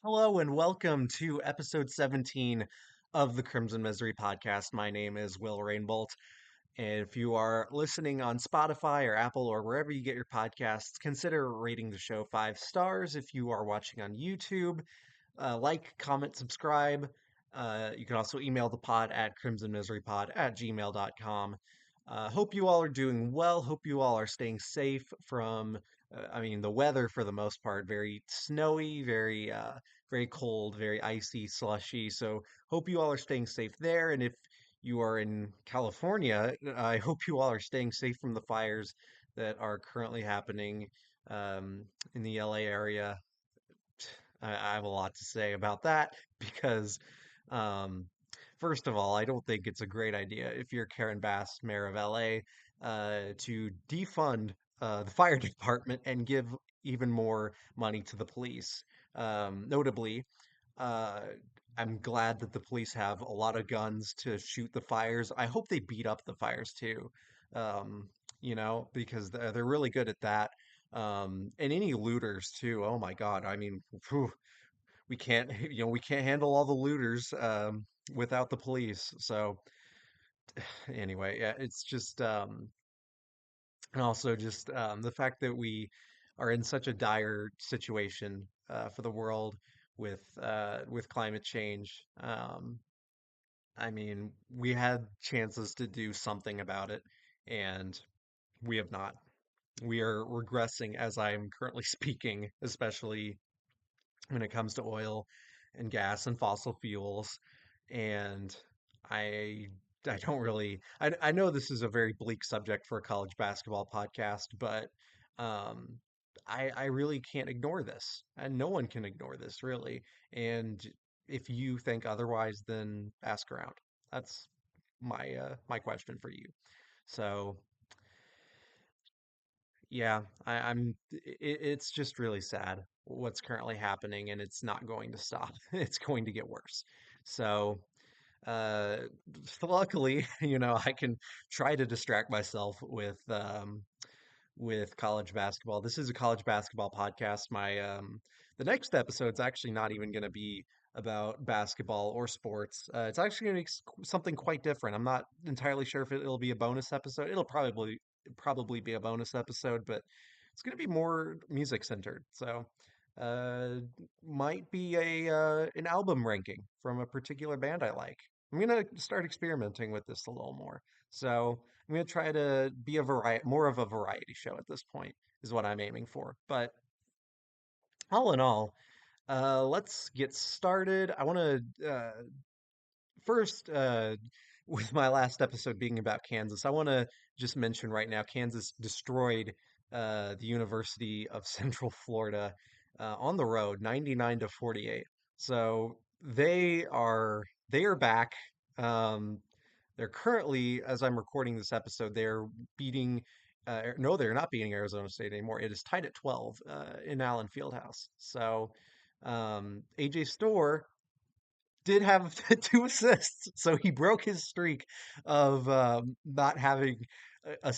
Hello and welcome to episode 17 of the Crimson Misery podcast. My name is Will Rainbolt, and if you are listening on Spotify or Apple or wherever you get your podcasts, consider rating the show 5 stars. If you are watching on YouTube, like, comment, subscribe. You can also email the pod at crimsonmiserypod@gmail.com. Hope you all are doing well. Hope you all are staying safe from, the weather for the most part, very snowy, very cold, very icy, slushy. So hope you all are staying safe there. And if you are in California, I hope you all are staying safe from the fires that are currently happening in the LA area. I have a lot to say about that because, um, first of all, I don't think it's a great idea if you're Karen Bass, mayor of LA, to defund the fire department and give even more money to the police. Notably, uh, I'm glad that the police have a lot of guns to shoot the fires. I hope they beat up the fires too, um, because they're really good at that. And any looters too. Oh my God. Phew, we can't, we can't handle all the looters without the police. So anyway, yeah, it's just, and also just the fact that we are in such a dire situation for the world with climate change. We had chances to do something about it, and we have not. We are regressing as I'm currently speaking, especially when it comes to oil and gas and fossil fuels. And I I don't really I know this is a very bleak subject for a college basketball podcast, but um I really can't ignore this. And no one can ignore this really. And if you think otherwise, then ask around. That's my question for you. So yeah, it's just really sad what's currently happening, and it's not going to stop. It's going to get worse. So, uh, luckily, I can try to distract myself with college basketball. This is a college basketball podcast. The next episode's actually not even going to be about basketball or sports. It's actually going to be something quite different. I'm not entirely sure if it'll be a bonus episode. It'll probably be a bonus episode, but it's going to be more music centered. So, uh, might be a an album ranking from a particular band I like. I'm gonna start experimenting with this a little more. So I'm gonna try to be more of a variety show at this point, is what I'm aiming for. But all in all, let's get started. I want to first, with my last episode being about Kansas, I want to just mention right now Kansas destroyed the University of Central Florida on the road, 99-48. So they are back. Um, they're currently, as I'm recording this episode, they're beating. No, they're not beating Arizona State anymore. It is tied at 12 in Allen Fieldhouse. So AJ Storr did have 2 assists, so he broke his streak of not having a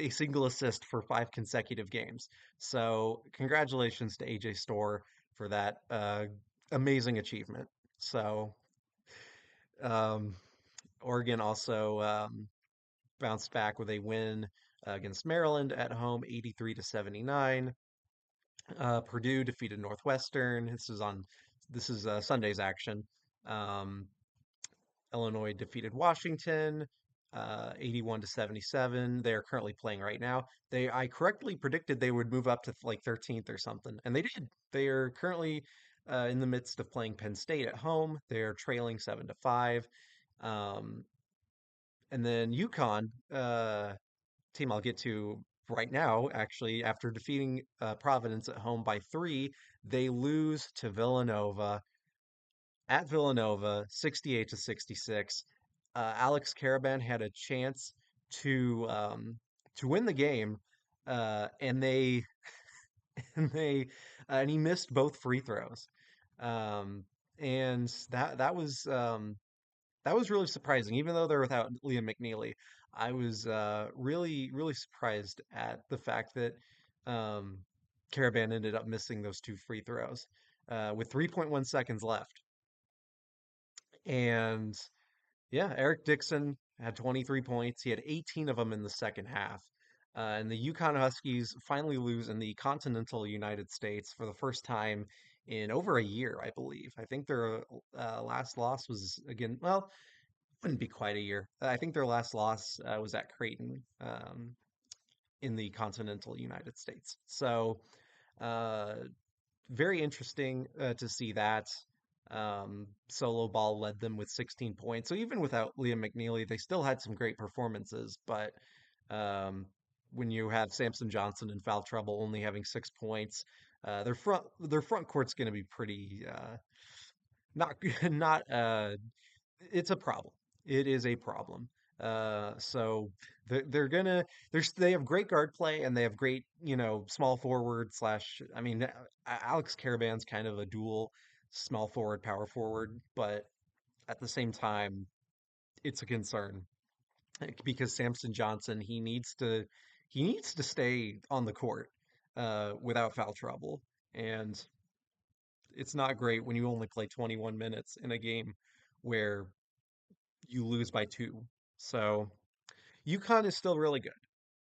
single assist for 5 consecutive games. So congratulations to AJ Storr for that amazing achievement. So um, Oregon also bounced back with a win against Maryland at home, 83-79. Purdue defeated Northwestern. This is Sunday's action. Um, Illinois defeated Washington 81-77. They are currently playing right now. I correctly predicted they would move up to like 13th or something, and they did. They are currently in the midst of playing Penn State at home. They're trailing 7-5. Um, and then UConn, team I'll get to right now, actually, after defeating Providence at home by 3, they lose to Villanova at Villanova, 68-66. Alex Caravan had a chance to um, to win the game, and they and they and he missed both free throws, um, and that was really surprising. Even though they're without Liam McNeely, I was really surprised at the fact that um, Caravan ended up missing those 2 free throws. with 3.1 seconds left. And yeah, Eric Dixon had 23 points. He had 18 of them in the second half. And the Yukon Huskies finally lose in the continental United States for the first time in over a year, I believe. I think their last loss was again, well, wouldn't be quite a year. I think their last loss was at Creighton in the continental United States. So, uh, very interesting to see that. Solo Ball led them with 16 points. So even without Liam McNeely, they still had some great performances. But um, when you have Samson Johnson in foul trouble only having 6 points, their front court's going to be pretty not not it's a problem. It is a problem. So they're gonna they have great guard play and they have great small forward slash. I mean, Alex Caravan's kind of a dual small forward power forward, but at the same time, it's a concern because Samson Johnson he needs to stay on the court without foul trouble, and it's not great when you only play 21 minutes in a game where you lose by two. So UConn is still really good.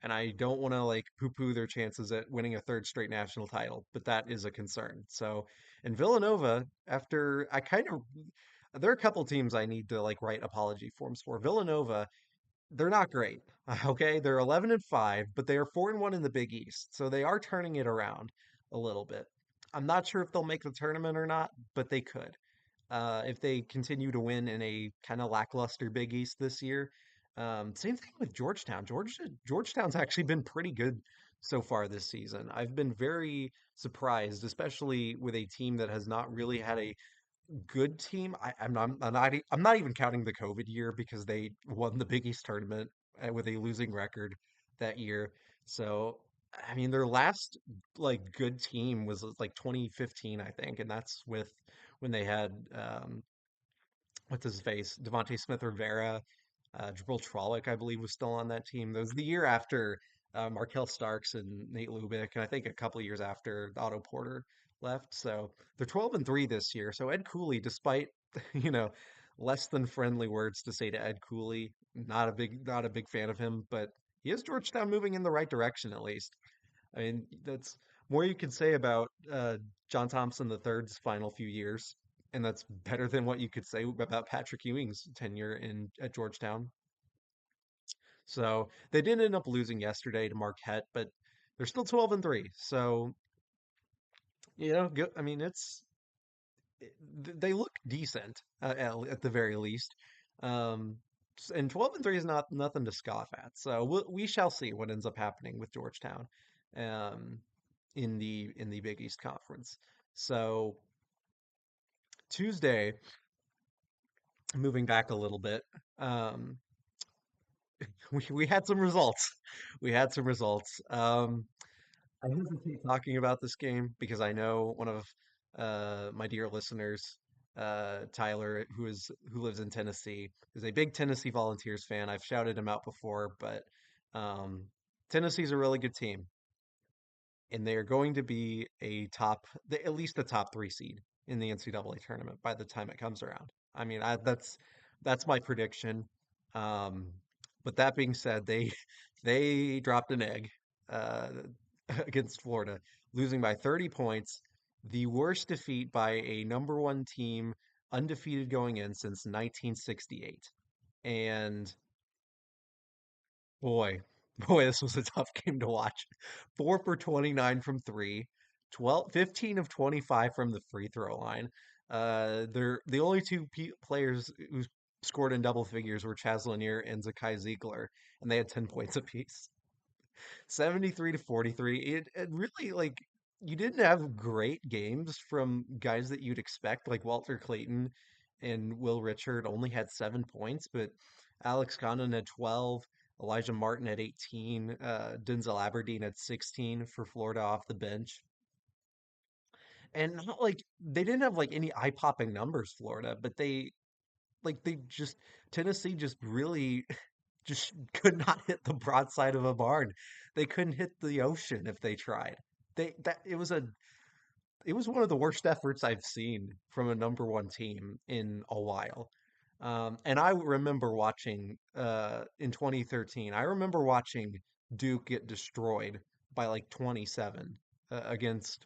And I don't want to like poo-poo their chances at winning a third straight national title, but that is a concern. So, and Villanova, after I kind of, there are a couple teams I need to like write apology forms for. Villanova, they're not great. Okay, they're 11-5, but they are 4-1 in the Big East, so they are turning it around a little bit. I'm not sure if they'll make the tournament or not, but they could if they continue to win in a kind of lackluster Big East this year. Same thing with Georgetown. Georgetown's actually been pretty good so far this season. I've been very surprised, especially with a team that has not really had a good team. I'm not even counting the COVID year because they won the Big East tournament with a losing record that year. So, I mean, their last like good team was like 2015, I think, and that's with when they had what's his face, Devontae Smith Rivera, Jabril Trolloc, I believe, was still on that team. That was the year after Markel Starks and Nate Lubick, and I think a couple of years after Otto Porter left. So they're 12-3 this year. So Ed Cooley, despite you know less than friendly words to say to Ed Cooley, not a big fan of him, but he is Georgetown moving in the right direction at least. I mean, that's more you can say about John Thompson the third's final few years, and that's better than what you could say about Patrick Ewing's tenure in at Georgetown. So they did end up losing yesterday to Marquette, but they're still 12-3. So I mean, they look decent at the very least. Um, and 12-3 is not nothing to scoff at. So we shall see what ends up happening with Georgetown. Um, in the Big East Conference. So Tuesday, moving back a little bit, um, we had some results. We had some results. I hesitate talking about this game because I know one of my dear listeners, Tyler, who lives in Tennessee, is a big Tennessee Volunteers fan. I've shouted him out before, but um, Tennessee's a really good team. And they are going to be at least a top three seed in the NCAA tournament by the time it comes around. I mean, that's my prediction. Um, but that being said, they dropped an egg uh, against Florida, losing by 30 points, the worst defeat by a number one team undefeated going in since 1968. And boy, boy, this was a tough game to watch. 4 for 29 from three, 15 of 25 from the free throw line. They're the only two players who scored in double figures were Chaz Lanier and Zakai Ziegler, and they had 10 points apiece. 73 to 43. It really like you didn't have great games from guys that you'd expect, like Walter Clayton and Will Richard only had 7 points, but Alex Condon had 12, Elijah Martin had 18, Denzel Aberdeen had 16 for Florida off the bench. And not like they didn't have like any eye-popping numbers, Florida, but they just Tennessee just really just could not hit the broadside of a barn. They couldn't hit the ocean if they tried. They that it was a it was one of the worst efforts I've seen from a number one team in a while. And I remember watching in 2013. I remember watching Duke get destroyed by like 27 against,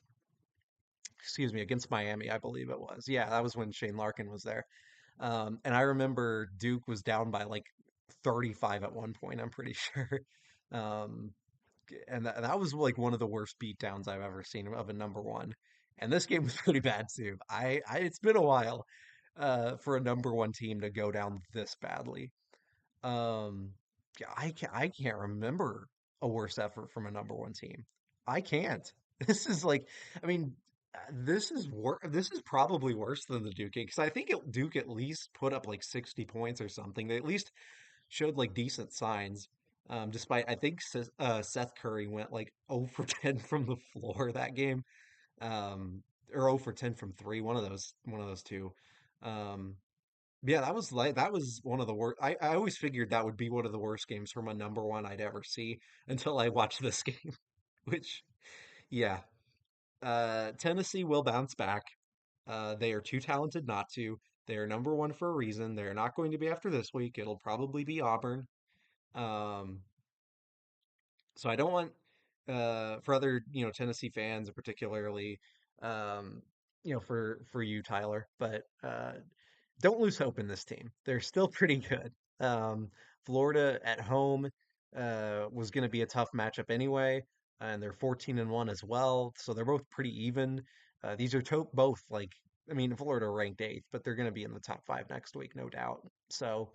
excuse me, against Miami, I believe it was. Yeah, that was when Shane Larkin was there. And I remember Duke was down by like 35 at one point, I'm pretty sure. Um, and that was like one of the worst beatdowns I've ever seen of a number one. And this game was pretty bad too. It's been a while for a number one team to go down this badly. Um, yeah, I can't remember a worse effort from a number one team. I can't. This is like, I mean, this is This is probably worse than the Duke game because I think Duke at least put up like 60 points or something. They at least showed like decent signs. Despite I think Seth Curry went like 0 for 10 from the floor that game, or 0 for 10 from three, one of those two. Um, yeah, that was one of the worst. I always figured that would be one of the worst games from a number one I'd ever see until I watched this game, which yeah, Tennessee will bounce back. They are too talented not to. They are number one for a reason. They're not going to be after this week. It'll probably be Auburn. Um, So I don't want for other, Tennessee fans particularly, um, for you, Tyler, but don't lose hope in this team. They're still pretty good. Um, Florida at home was going to be a tough matchup anyway, and they're 14-1 as well, so they're both pretty even. These are both like, I mean, Florida ranked eighth, but they're going to be in the top five next week, no doubt. So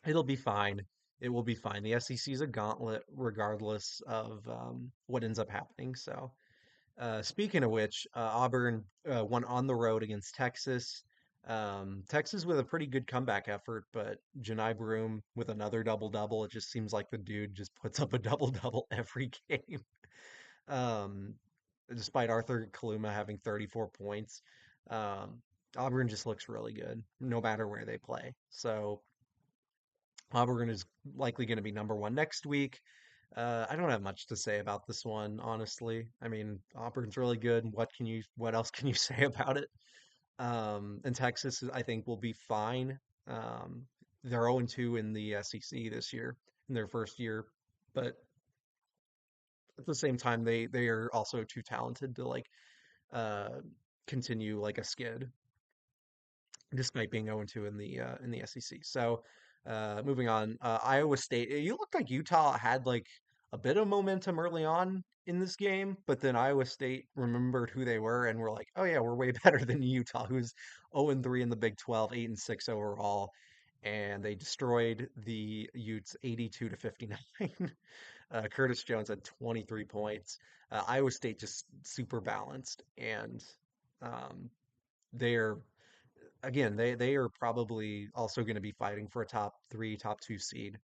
it'll be fine. It will be fine. The SEC is a gauntlet regardless of what ends up happening. So, speaking of which, Auburn won on the road against Texas. Texas with a pretty good comeback effort, but Janai Broom with another double double. It just seems like the dude just puts up a double double every game. Um, Despite Arthur Kaluma having 34 points, um, Auburn just looks really good no matter where they play. So Auburn is likely going to be number one next week. I don't have much to say about this one, honestly. I mean, Auburn's really good. What else can you say about it? And Texas, I think, will be fine. They're 0-2 in the SEC this year, in their first year, but at the same time, they are also too talented to like uh, continue like a skid despite being 0-2 in the SEC. So, moving on, Iowa State. You looked like Utah had like a bit of momentum early on in this game, but then Iowa State remembered who they were and were like, "Oh yeah, we're way better than Utah, who's 0-3 in the Big 12, 8-6 overall." And they destroyed the Utes 82-59. Curtis Jones had 23 points. Iowa State just super balanced, and um, they're again, they are probably also going to be fighting for a top three, top two seed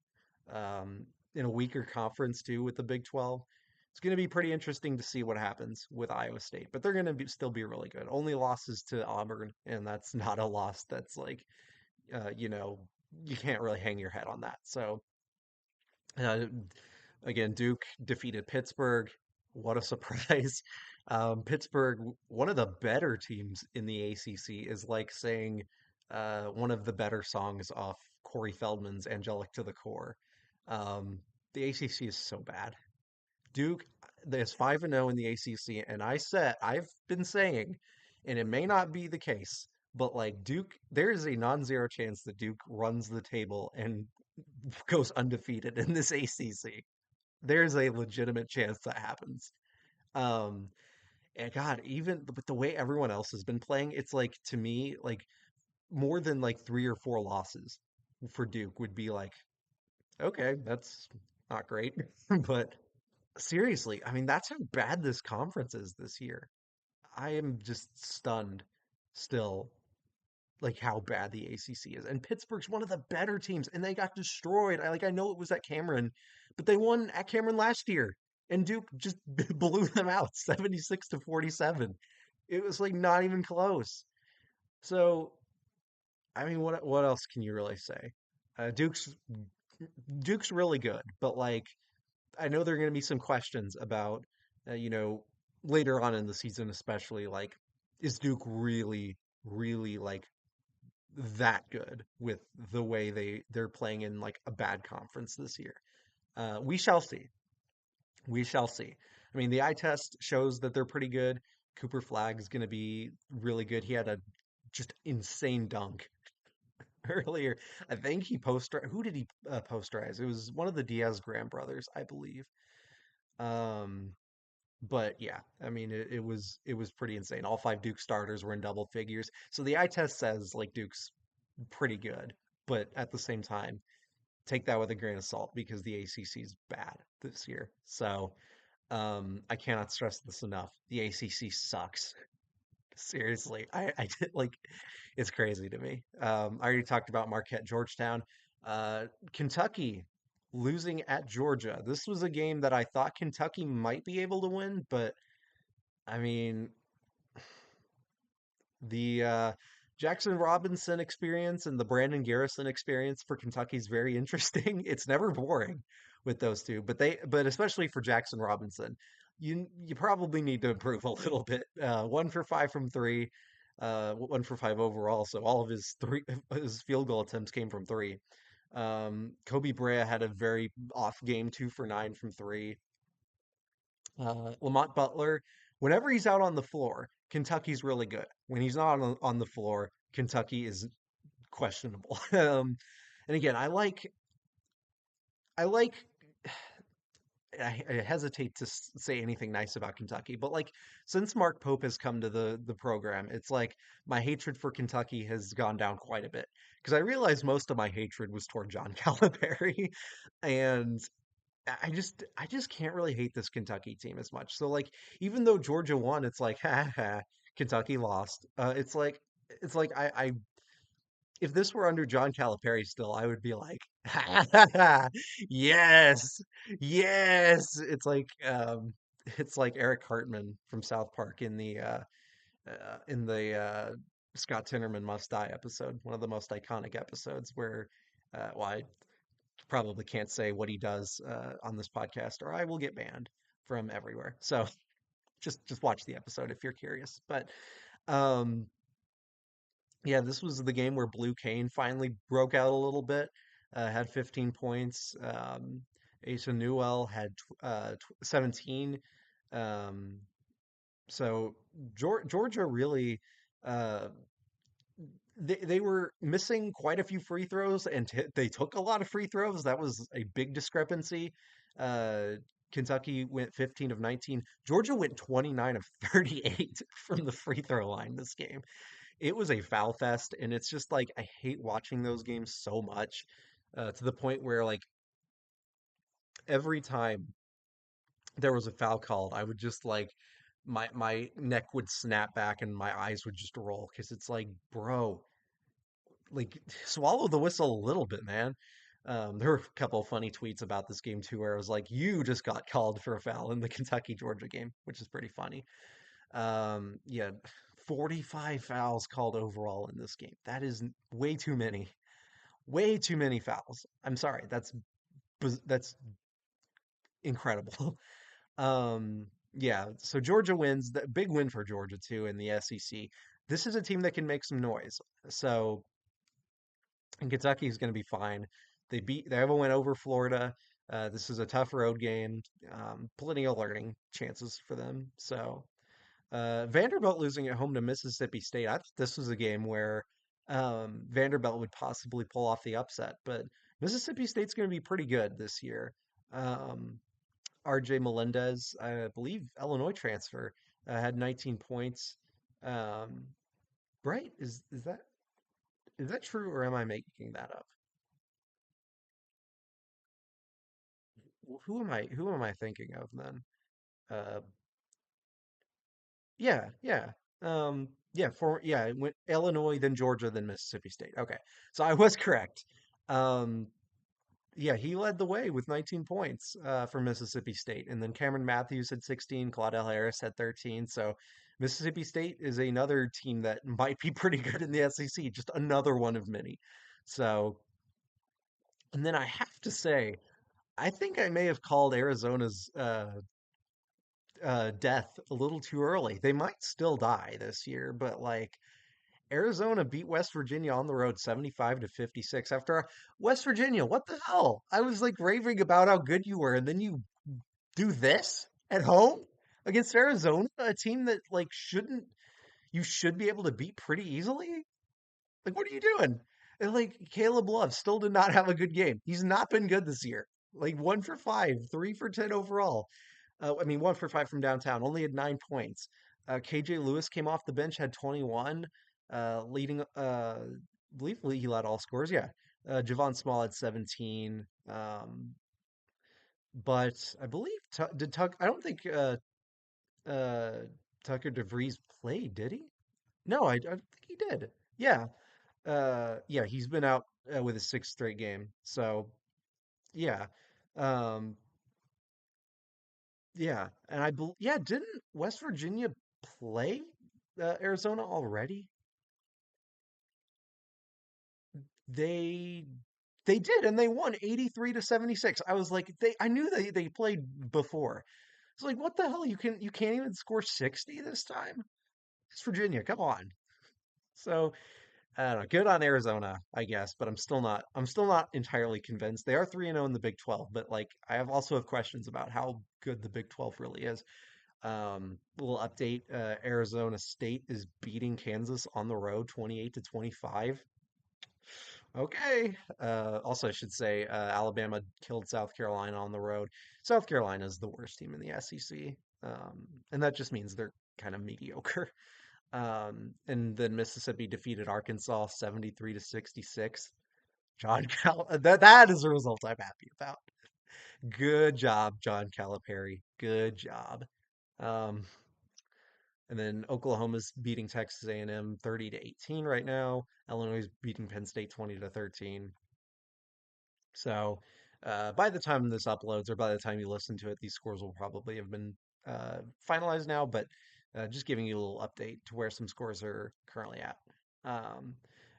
in a weaker conference too with the Big 12. It's going to be pretty interesting to see what happens with Iowa State, but they're going to still be really good. Only losses to Auburn, and that's not a loss that's like, uh, you know, you can't really hang your head on that. So uh, again, Duke defeated Pittsburgh. What a surprise. Pittsburgh, one of the better teams in the ACC, is like saying one of the better songs off Corey Feldman's Angelic to the Core. Um, the ACC is so bad. Duke is 5-0 in the ACC, and I've been saying, and it may not be the case, but like Duke, there is a non-zero chance that Duke runs the table and goes undefeated in this ACC. There's a legitimate chance that happens. Um, and God, even with the way everyone else has been playing, it's like to me, like more than like three or four losses for Duke would be like, okay, that's not great. But seriously, I mean, that's how bad this conference is this year. I am just stunned still, like how bad the ACC is. And Pittsburgh's one of the better teams, and they got destroyed. I know it was at Cameron, but they won at Cameron last year, and Duke just blew them out 76-47. It was like not even close. So, I mean, what else can you really say? Duke's really good, but like I know there are going to be some questions about, you know, later on in the season, especially, like, is Duke really, really like that good with the way they're playing in like a bad conference this year? We shall see. We shall see. I mean, the eye test shows that they're pretty good. Cooper Flag is going to be really good. He had a just insane dunk earlier. I think he who did he posterize? It was one of the Diaz Graham brothers, I believe. Um, but yeah, I mean, it was pretty insane. All five Duke starters were in double figures. So the eye test says like Duke's pretty good, but at the same time, take that with a grain of salt because the ACC is bad this year. So I cannot stress this enough. The ACC sucks. Seriously, I did like it's crazy to me. I already talked about Marquette, Georgetown, Kentucky losing at Georgia. This was a game that I thought Kentucky might be able to win, but I mean, the Jackson Robinson experience and the Brandon Garrison experience for Kentucky is very interesting. It's never boring with those two, but especially for Jackson Robinson, you probably need to improve a little bit. 1 for 5 from three, 1 for 5 overall. So all of his field goal attempts came from three. Kobe Brea had a very off game, 2 for 9 from three. Lamont Butler, whenever he's out on the floor, Kentucky's really good. When he's not on the floor, Kentucky is questionable. And again, I like, I hesitate to say anything nice about Kentucky, but like since Mark Pope has come to the program, it's like my hatred for Kentucky has gone down quite a bit because I realized most of my hatred was toward John Calipari, and I just can't really hate this Kentucky team as much. So like even though Georgia won, it's like ha ha, Kentucky lost. It's like I if this were under John Calipari still, I would be like ha ha ha, yes, yes. It's like Eric Hartman from South Park in the Scott Tinnerman Must Die episode, one of the most iconic episodes where well, I probably can't say what he does on this podcast, or I will get banned from everywhere. So just watch the episode if you're curious. But um, yeah, this was the game where Blue Kane finally broke out a little bit. Had 15 points. Asa Newell had 17. Um, so Georgia really uh, they were missing quite a few free throws and they took a lot of free throws. That was a big discrepancy. Uh, Kentucky went 15 of 19. Georgia went 29 of 38 from the free throw line this game. It was a foul fest, and it's just like I hate watching those games so much to the point where like every time there was a foul called, I would just like my neck would snap back and my eyes would just roll because it's like, bro, like swallow the whistle a little bit, man. There were a couple of funny tweets about this game too, where it was like, "You just got called for a foul in the Kentucky Georgia game," which is pretty funny. Yeah, 45 fouls called overall in this game. That is way too many. Way too many fouls. I'm sorry. That's incredible. Yeah. So Georgia wins. The big win for Georgia too in the SEC. This is a team that can make some noise. So and Kentucky is going to be fine. They have a win over Florida. This is a tough road game. Plenty of learning chances for them. So Vanderbilt losing at home to Mississippi State. I thought this was a game where Vanderbilt would possibly pull off the upset, but Mississippi State's going to be pretty good this year. Um, RJ Melendez, I believe Illinois transfer, had 19 points. Um, right? Is that true, or am I making that up? Who am I thinking of then? Uh, yeah. Yeah, it went Illinois, then Georgia, then Mississippi State. Okay. So I was correct. Um, yeah, he led the way with 19 points for Mississippi State. And then Cameron Matthews had 16, Claudel Harris had 13. So Mississippi State is another team that might be pretty good in the SEC, just another one of many. So, and then I have to say, I think I may have called Arizona's death a little too early. They might still die this year, but like Arizona beat West Virginia on the road 75 to 56 after West Virginia. What the hell? I was like raving about how good you were, and then you do this at home against Arizona, a team that like shouldn't you should be able to beat pretty easily. Like, what are you doing? And like Caleb Love still did not have a good game. He's not been good this year. Like 1 for 5, 3 for 10 overall. I mean, 1 for 5 from downtown. Only had 9 points. KJ Lewis came off the bench, had 21, leading. I believe he led all scores. Yeah, Javon Small had 17. But I believe did Tuck. I don't think uh, Tucker DeVries played. Did he? No, I don't think he did. Yeah, yeah, he's been out with his sixth straight game. So yeah, um, yeah, and yeah, didn't West Virginia play Arizona already? They they did, and they won 83 to 76. I was like, I knew they played before. It's like, what the hell? You can't even score 60 this time? It's Virginia, come on. So I don't know. Good on Arizona, I guess, but I'm still not entirely convinced. They are 3-0 in the Big 12, but like also have questions about how good the Big 12 really is. Little update, Arizona State is beating Kansas on the road 28 to 25. Okay. Also I should say Alabama killed South Carolina on the road. South Carolina is the worst team in the SEC. And that just means they're kind of mediocre. And then Mississippi defeated Arkansas 73 to 66. That is a result I'm happy about. Good job, John Calipari. Good job. Um, and then Oklahoma's beating Texas A&M 30 to 18 right now. Illinois is beating Penn State 20 to 13. So by the time this uploads, or by the time you listen to it, these scores will probably have been finalized now. But just giving you a little update to where some scores are currently at. Um,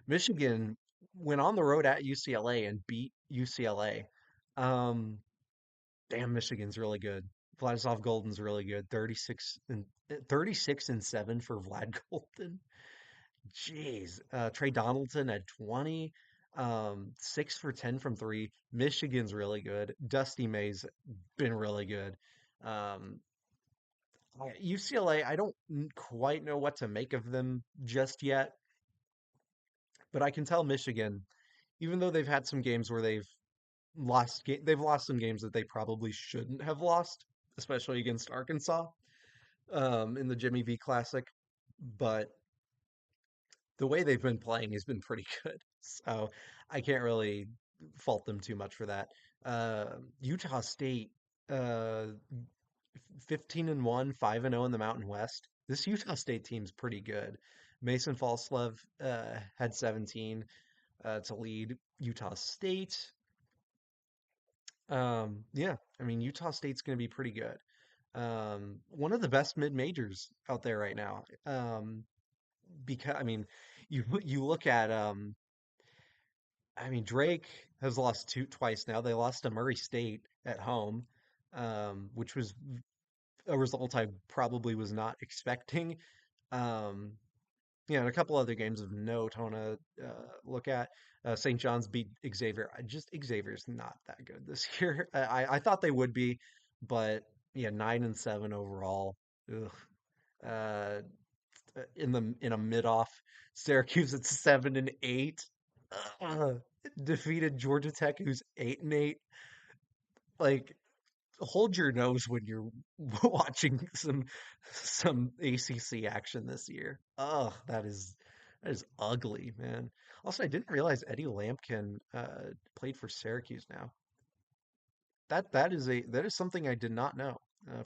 Michigan went on the road at UCLA and beat UCLA. Um, Damn, Michigan's really good. Vladislav Golden's really good. 36 and 7 for Vlad Golden. Jeez. Trey Donaldson at 20. 6 for 10 from three. Michigan's really good. Dusty May's been really good. Um, UCLA, I don't quite know what to make of them just yet, but I can tell Michigan, even though they've had some games where they've lost some games that they probably shouldn't have lost, especially against Arkansas, in the Jimmy V Classic. But the way they've been playing has been pretty good. So I can't really fault them too much for that. Utah State, uh, 15-1, 5-0 in the Mountain West. This Utah State team's pretty good. Mason Falslev had 17 to lead Utah State. Yeah, I mean Utah State's going to be pretty good. One of the best mid majors out there right now. Because I mean, you look at I mean Drake has lost twice now. They lost to Murray State at home, which was a result I probably was not expecting. Um, yeah, and a couple other games of note I want to look at. St. John's beat Xavier. Xavier's not that good this year. I thought they would be, but yeah, 9-7 overall. Ugh. Uh, in a mid off. Syracuse at 7-8. Ugh. Defeated Georgia Tech, who's 8-8. Like, hold your nose when you're watching some ACC action this year. Oh, that is ugly, man. Also, I didn't realize Eddie Lampkin played for Syracuse now. That is something I did not know.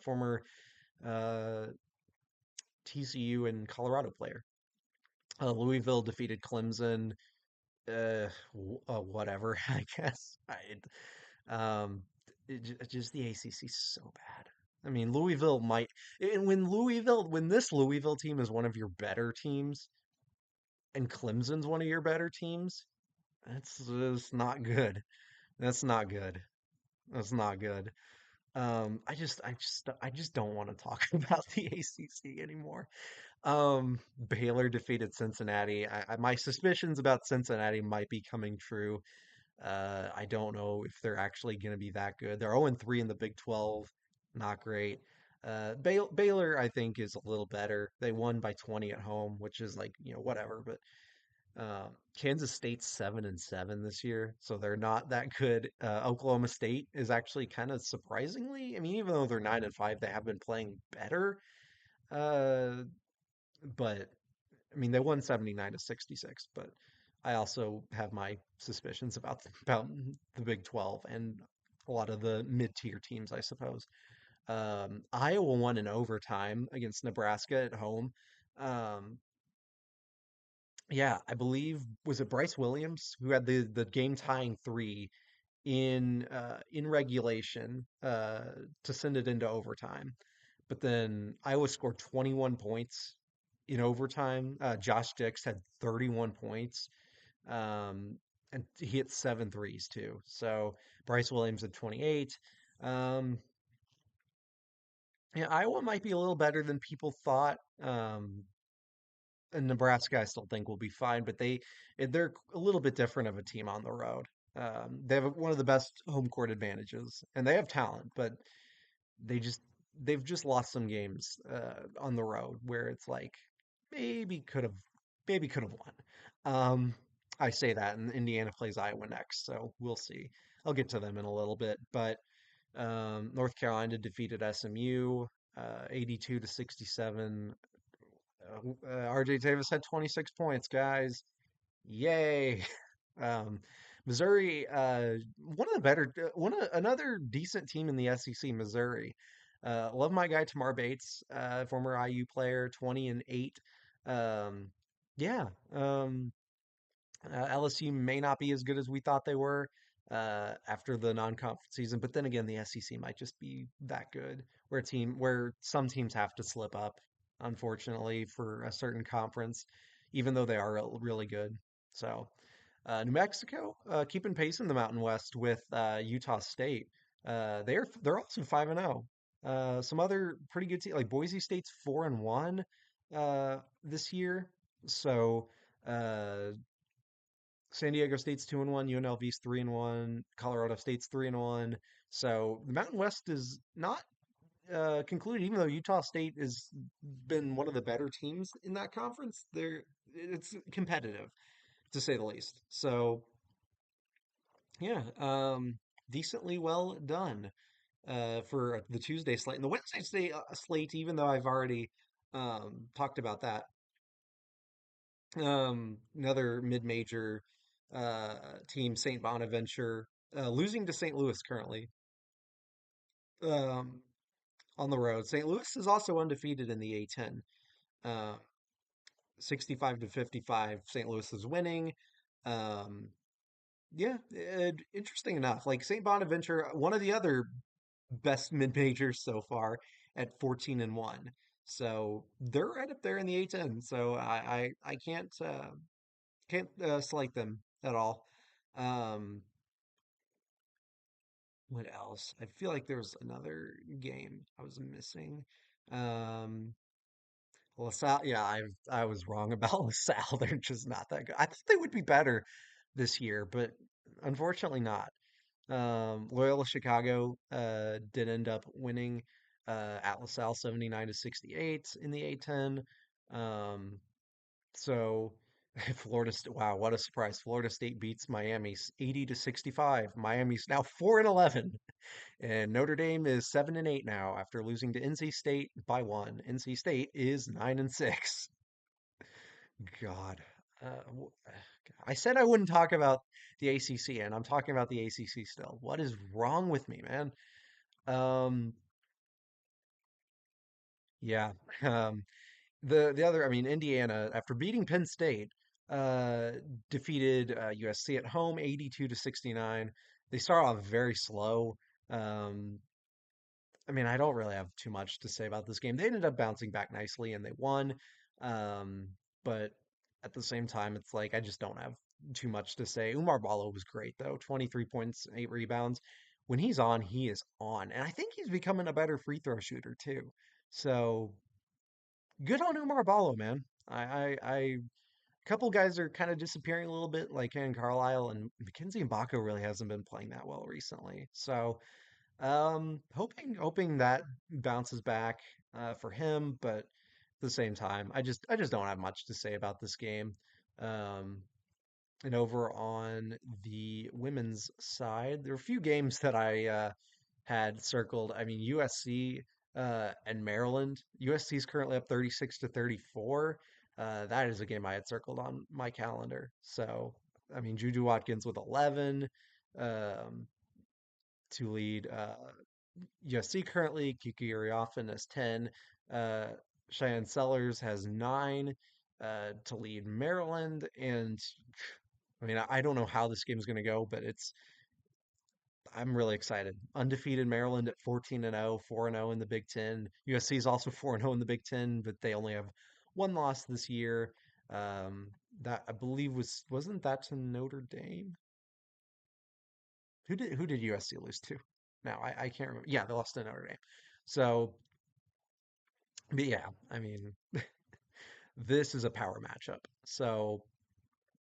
Former uh, TCU and Colorado player. Louisville defeated Clemson. Whatever, I guess. Um, just the ACC is so bad. I mean, Louisville might, and when this Louisville team is one of your better teams, and Clemson's one of your better teams, that's just not good. That's not good. That's not good. I just don't want to talk about the ACC anymore. Baylor defeated Cincinnati. My suspicions about Cincinnati might be coming true. I don't know if they're actually going to be that good. They're 0-3 in the Big 12. Not great. Baylor, I think, is a little better. They won by 20 at home, which is like, whatever. But Kansas State's 7-7 this year, so they're not that good. Oklahoma State is actually kind of surprisingly, I mean, even though they're 9-5, they have been playing better. Uh, but I mean, they won 79-66, but I also have my suspicions about the Big 12 and a lot of the mid-tier teams, I suppose. Iowa won in overtime against Nebraska at home. Um, yeah, I believe was it Bryce Williams who had the game tying three in regulation to send it into overtime. But then Iowa scored 21 points in overtime. Josh Dix had 31 points. Um, and he hit seven threes too. So Bryce Williams had 28. Um, yeah, Iowa might be a little better than people thought. And Nebraska, I still think will be fine, but they're a little bit different of a team on the road. They have one of the best home court advantages, and they have talent, but they just they've just lost some games on the road where it's like maybe could have maybe could have won. Um, I say that, and Indiana plays Iowa next, so we'll see. I'll get to them in a little bit, but North Carolina defeated SMU 82-67. RJ Davis had 26 points, guys. Yay. Um, Missouri, one of the better, another decent team in the SEC, Missouri. Love my guy Tamar Bates, former IU player, 20-8. Um, yeah, LSU may not be as good as we thought they were after the non-conference season, but then again, the SEC might just be that good, where some teams have to slip up, unfortunately, for a certain conference, even though they are really good. So, New Mexico keeping pace in the Mountain West with Utah State. They're also 5-0. Some other pretty good teams like Boise State's 4-1 this year. So. Uh, San Diego State's 2-1, UNLV's 3-1, Colorado State's 3-1. So the Mountain West is not concluded, even though Utah State has been one of the better teams in that conference. It's competitive to say the least. So yeah, decently well done for the Tuesday slate and the slate. Even though I've already talked about that, another mid-major uh, team, St. Bonaventure, losing to St. Louis currently um, on the road. St. Louis is also undefeated in the A10, 65-55. St. Louis is winning. Um, yeah, interesting enough. Like St. Bonaventure, one of the other best mid-majors so far at 14-1. So they're right up there in the A10. So I can't slight them at all. Um, what else? I feel like there was another game I was missing. Um, LaSalle, yeah, I was wrong about LaSalle. They're just not that good. I thought they would be better this year, but unfortunately not. Loyola Chicago did end up winning at LaSalle 79-68 in the A10. Um, So Florida State, wow, what a surprise. Florida State beats Miami 80-65. Miami's now 4-11. And Notre Dame is 7-8 now after losing to NC State by one. NC State is 9-6. God. I said I wouldn't talk about the ACC, and I'm talking about the ACC still. What is wrong with me, man? Um, yeah. Um, the other, I mean, Indiana, after beating Penn State, uh, defeated USC at home 82-69. They start off very slow. Um, I mean, I don't really have too much to say about this game. They ended up bouncing back nicely and they won. Um, but at the same time, it's like I just don't have too much to say. Umar Ballo was great though, 23 points, 8 rebounds. when he's on, he is on. And I think he's becoming a better free throw shooter too. So good on Umar Ballo, man. A couple guys are kind of disappearing a little bit, like Ken Carlisle and Mackenzie Mbako really hasn't been playing that well recently. So hoping that bounces back for him, but at the same time, I just don't have much to say about this game. Um, and over on the women's side, there are a few games that I had circled. I mean, USC and Maryland. USC is currently up 36 to 34. That is a game I had circled on my calendar. So, I mean, Juju Watkins with 11 um, to lead USC currently. Kiki Uriafen has 10. Uh, Cheyenne Sellers has 9 to lead Maryland. And I mean, I don't know how this game is going to go, but I'm really excited. Undefeated Maryland at 14 and 0, 4 and 0 in the Big Ten. USC is also 4 and 0 in the Big Ten, but they only have one loss this year. Um, that I believe wasn't that to Notre Dame? Who did USC lose to? Now I can't remember. Yeah, they lost to Notre Dame. So, but yeah, I mean, this is a power matchup. So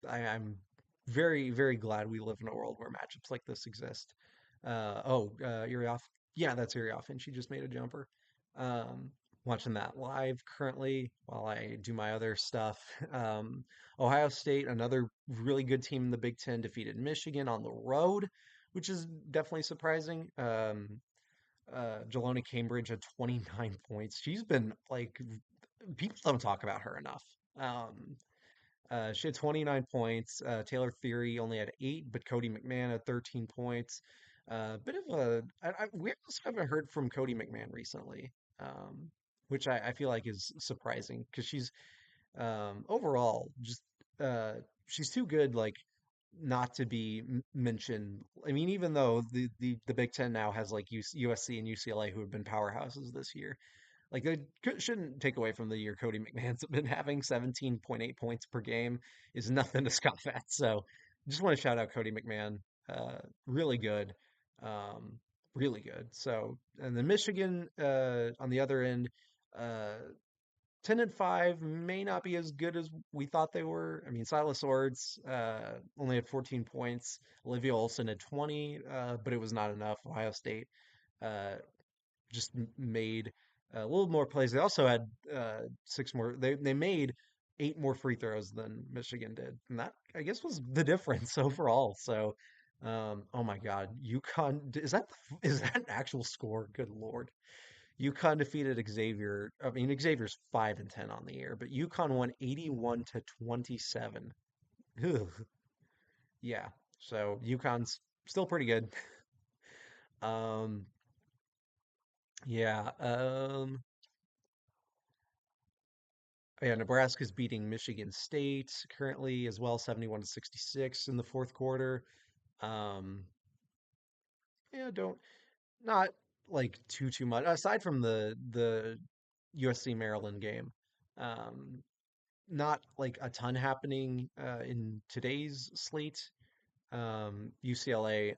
I'm very, very glad we live in a world where matchups like this exist. Urioff. Yeah, that's Urioff, and she just made a jumper. Um, Watching that live currently while I do my other stuff. Um, Ohio State, another really good team in the Big Ten, defeated Michigan on the road, which is definitely surprising. Jelona Cambridge had 29 points. She's been like, people don't talk about her enough. Um, she had 29 points. Taylor Theory only had 8, but Cody McMahon had 13 points. Bit of we also haven't heard from Cody McMahon recently, which I feel like is surprising because she's overall just uh, she's too good, like not to be mentioned. I mean, even though the Big Ten now has like USC and UCLA who have been powerhouses this year, like they shouldn't take away from the year Cody McMahon's been having. 17.8 points per game is nothing to scoff at. So just want to shout out Cody McMahon. Really good. Um, really good. So and then Michigan on the other end, uh 10 and 5 may not be as good as we thought they were. I mean, Silas Swords only had 14 points. Olivia Olson had 20, but it was not enough. Ohio State uh, just made a little more plays. They also had 6 more. They made 8 more free throws than Michigan did, and that I guess was the difference overall. So, oh my God, UConn is that an actual score? Good Lord. UConn defeated Xavier. I mean, Xavier's 5 and 10 on the year, but UConn won 81 to 27. Ugh. Yeah, so UConn's still pretty good. Um, yeah. Yeah, Nebraska's beating Michigan State currently as well, 71 to 66 in the fourth quarter. Um, yeah, don't not like too much aside from the USC Maryland game. Um, Not like a ton happening in today's slate. UCLA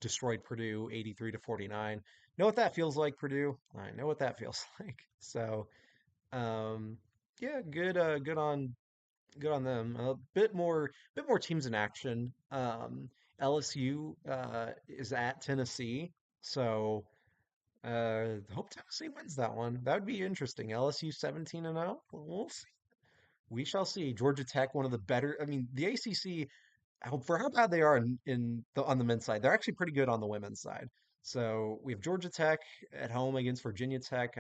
destroyed Purdue 83 to 49. Know what that feels like, Purdue? I know what that feels like. So, um, yeah, good on them. A bit more teams in action. LSU is at Tennessee, so hope Tennessee wins that one. That would be interesting. LSU 17 and 0. We'll see. We shall see. Georgia Tech, one of the better. I mean, the ACC, for how bad they are on the men's side, they're actually pretty good on the women's side. So we have Georgia Tech at home against Virginia Tech.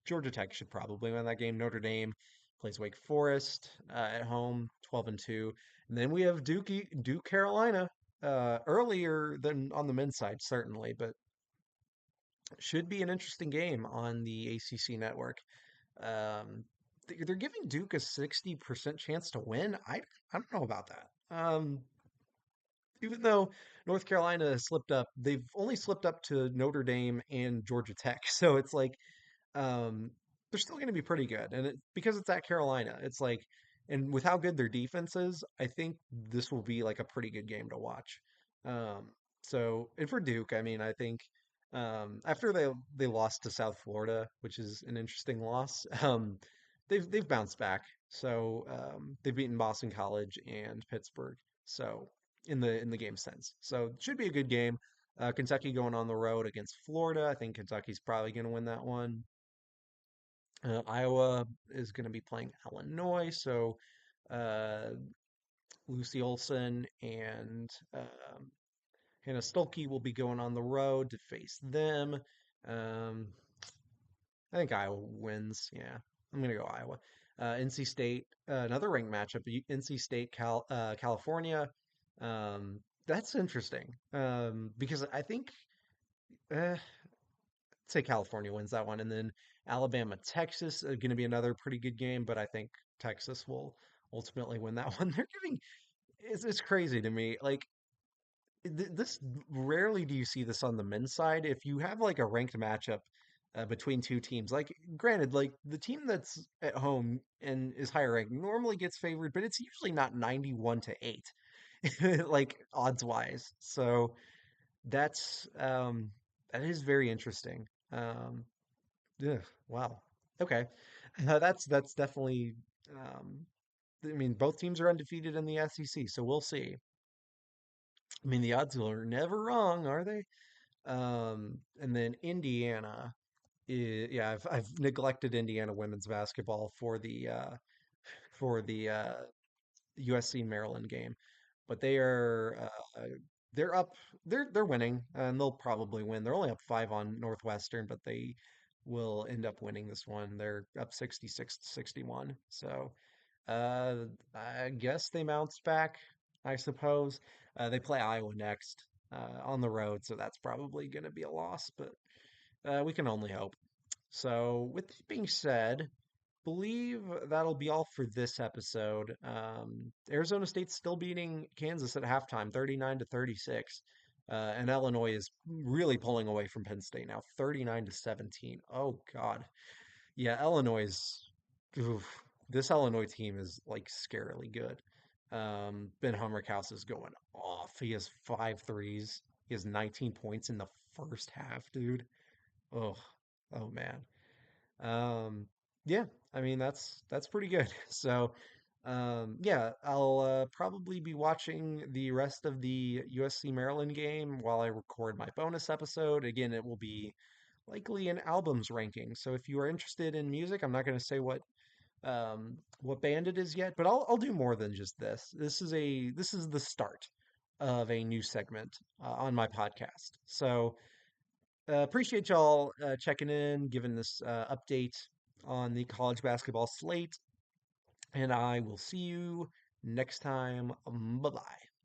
Georgia Tech should probably win that game. Notre Dame plays Wake Forest at home, 12 and 2. And then we have Duke Carolina earlier than on the men's side, certainly, but should be an interesting game on the ACC network. Um, they're giving Duke a 60% chance to win. I don't know about that. Even though North Carolina has slipped up, they've only slipped up to Notre Dame and Georgia Tech. So it's like um, they're still going to be pretty good. And because it's at Carolina, it's like, and with how good their defense is, I think this will be like a pretty good game to watch. Um, So, and for Duke, I mean, I think after they lost to South Florida, which is an interesting loss, they've bounced back. So they've beaten Boston College and Pittsburgh. So in the game sense, so it should be a good game. Kentucky going on the road against Florida. I think Kentucky's probably going to win that one. Iowa is going to be playing Illinois, so uh, Lucy Olson and Hannah Stolke will be going on the road to face them. Um, I think Iowa wins. Yeah, I'm gonna go Iowa. NC State, another ranked matchup. NC State, California. That's interesting because I think say California wins that one, and then Alabama, Texas going to be another pretty good game. But I think Texas will ultimately win that one. They're giving it's crazy to me. Like this rarely do you see this on the men's side. If you have like a ranked matchup between two teams, like granted, like the team that's at home and is higher ranked normally gets favored, but it's usually not 91 to 8, like odds wise. So that's that is very interesting. Yeah, wow. Okay. That's definitely I mean both teams are undefeated in the SEC, so we'll see. I mean the odds are never wrong, are they? And then Indiana yeah, I've neglected Indiana women's basketball for the USC Maryland game, but they're up they're winning and they'll probably win. They're only up 5 on Northwestern, but they will end up winning this one. They're up 66 to 61. So uh I guess they bounce back, I suppose. They play Iowa next on the road, so that's probably going to be a loss, but we can only hope. So, with that being said, believe that'll be all for this episode. Arizona State's still beating Kansas at halftime, 39 to 36. And Illinois is really pulling away from Penn State now, 39 to 17. Oh God. Yeah, oof, this Illinois team is like scarily good. Ben Humrickhouse is going off. He has 5 threes. He has 19 points in the first half, dude. Oh, oh man. Um, yeah, I mean that's pretty good. So, yeah, I'll probably be watching the rest of the USC Maryland game while I record my bonus episode. Again, it will be likely an albums ranking. So if you are interested in music, I'm not going to say what band it is yet, but I'll do more than just this. This is the start of a new segment on my podcast. So appreciate y'all checking in, giving this update on the college basketball slate, and I will see you next time. Bye bye.